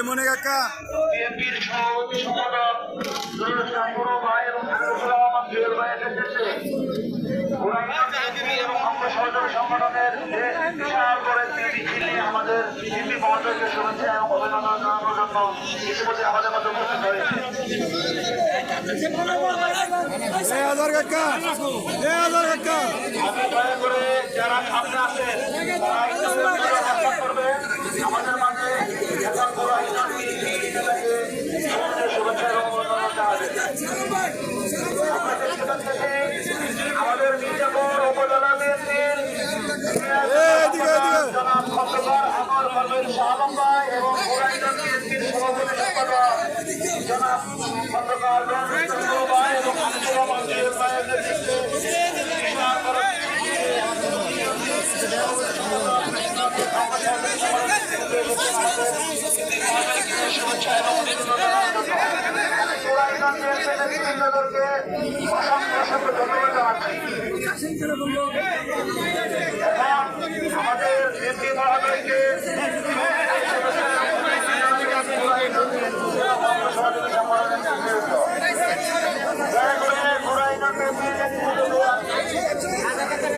মনে কাকা বিএনপির সভাপতি সম্পাদক বড় ভাই এবং জুয়েল ভাইয়ের নেতৃত্বে এবং অঙ্গ সহযোগী সংগঠনের যে বিশাল করে একটি মিছিল নিয়ে আমাদের বিএনপি মহোদয়কে শুভেচ্ছা এবং অভিনন্দন জানানোর জন্য ইতিমধ্যে আমাদের মধ্যে উপস্থিত হয়েছে। দয়া করে যারা সামনে আছেন তারা করবে আমাদের মাঝে এখন শুভেচ্ছা এবং অভিনন্দন জানাবে। আমাদের মির্জাপুর উপজেলা বিএনপির জনাব খন্দকার আমার পারভেজ শাহ আলম ভাই এবং পুরাইদান বিএনপির সভাপতি সম্পাদক জনাব খন্দকার রঞ্জিত ভাই এবং জুয়েল ভাইয়ের নেতৃত্বে শুভেচ্ছা এবং পুরাইদান বিএনপির নেতৃত্বকে অসংখ্য ধন্যবাদ জানাচ্ছি।